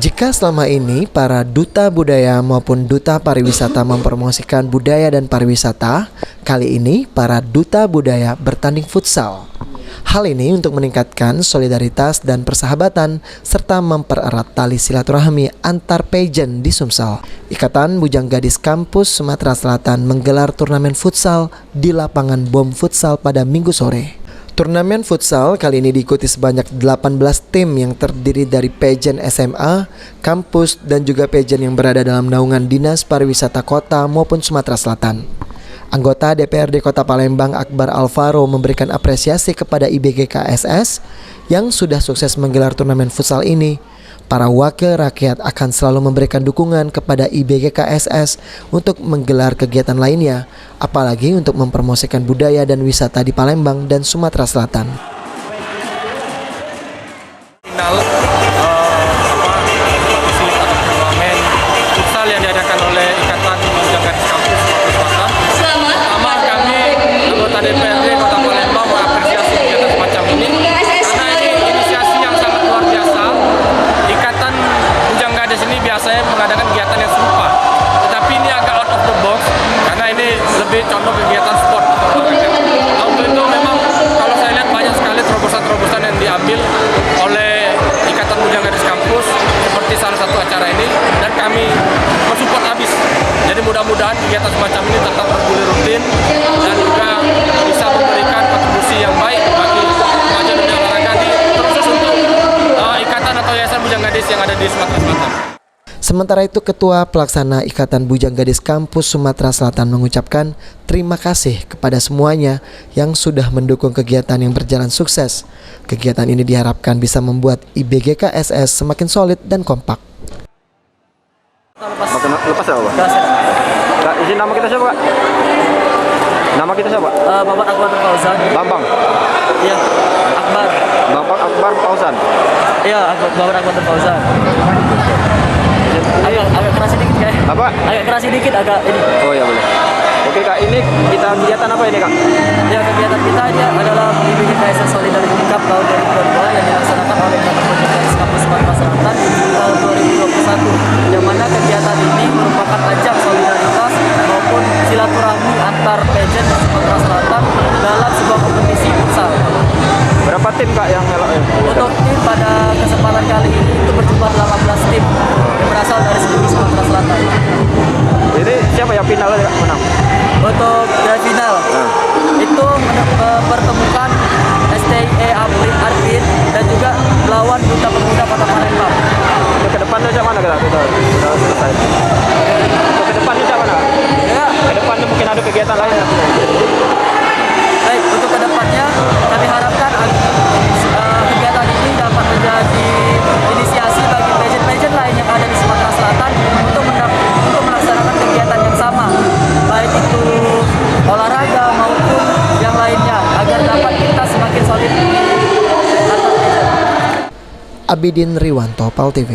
Jika selama ini para duta budaya maupun duta pariwisata mempromosikan budaya dan pariwisata, kali ini para duta budaya bertanding futsal. Hal ini untuk meningkatkan solidaritas dan persahabatan serta mempererat tali silaturahmi antar pageant di Sumsel. Ikatan Bujang Gadis Kampus Sumatera Selatan menggelar turnamen futsal di lapangan BOM Futsal pada Minggu sore. Turnamen futsal kali ini diikuti sebanyak 18 tim yang terdiri dari pageant SMA, kampus, dan juga pageant yang berada dalam naungan Dinas Pariwisata Kota maupun Sumatera Selatan. Anggota DPRD Kota Palembang Akbar Alvaro memberikan apresiasi kepada IBG KSS yang sudah sukses menggelar turnamen futsal ini. Para wakil rakyat akan selalu memberikan dukungan kepada IBG KSS untuk menggelar kegiatan lainnya, apalagi untuk mempromosikan budaya dan wisata di Palembang dan Sumatera Selatan. Turnamen futsal yang diadakan oleh Ikatan Bujang Gadis Kampus Sumatera Selatan. Pertama, kami anggota DPRD Kota Palembang mengapresiasi kegiatan semacam ini karena ini inisiasi yang sangat luar biasa. Ikatan Bujang Gadis ini biasanya mengadakan kegiatan yang serupa, tetapi ini agak out of the box karena ini lebih condong kegiatan sport atau olahraga. Untuk itu memang kalau saya lihat banyak sekali terobosan-terobosan yang diambil oleh Ikatan Bujang Gadis Kampus seperti salah satu acara ini, dan kami mensupport habis. Jadi mudah-mudahan kegiatan semacam ini tetap bergulir rutin dan juga bisa memberikan kontribusi yang baik bagi kemajuan dunia olahraga di terkhusus untuk ikatan atau yayasan Bujang Gadis yang ada di Sumatera Selatan. Sementara itu, Ketua Pelaksana Ikatan Bujang Gadis Kampus Sumatera Selatan mengucapkan terima kasih kepada semuanya yang sudah mendukung kegiatan yang berjalan sukses. Kegiatan ini diharapkan bisa membuat IBG KSS semakin solid dan kompak. Lepas ya, Pak? Kak, izin nama kita siapa, Kak? Nama kita siapa? Bapak Akbar Fauzan. Bambang? Iya, Akbar. Bapak Akbar Fauzan? Iya, Bapak Akbar Fauzan. Agak keras sedikit, Kak. Apa? Agak keras sedikit, agak ini. Oh ya, boleh. Oke, Kak, ini kita kegiatan apa ini, Kak? Ya, kegiatan kita ini adalah IBG KSS Solidarity Cup tahun 2022 yang dilaksanakan oleh Ikatan Bujang Gadis Kampus Sumatera Selatan di tahun 2021. Yang mana kegiatan ini merupakan ajang solidaritas maupun silaturahmi antar pageant di Sumatera Selatan dalam sebuah kompetisi futsal. Berapa tim, Kak, yang melok? Untuk tim pada kesempatan kali ini itu berjumlah 18 tim yang berasal dari seluruh Sumatera Selatan. Ini siapa yang final ya, Kak, menang? Untuk grand final itu mempertemukan STIE Arvin dan juga melawan Duta Pemuda Kota Palembang. Untuk ke depannya siapa mana, Kak? Kita sudah selesai. Untuk ke depannya siapa, Kak? Ya, Ke depannya mungkin ada kegiatan lain ya? baik, untuk kedepannya kami harapkan kegiatan ini dapat menjadi inisiasi bagi pageant-pageant lain yang ada di Sumatera Selatan untuk melaksanakan kegiatan yang sama, baik itu olahraga maupun yang lainnya, agar dapat kita semakin solid. Abidin Riwanto, PAL TV.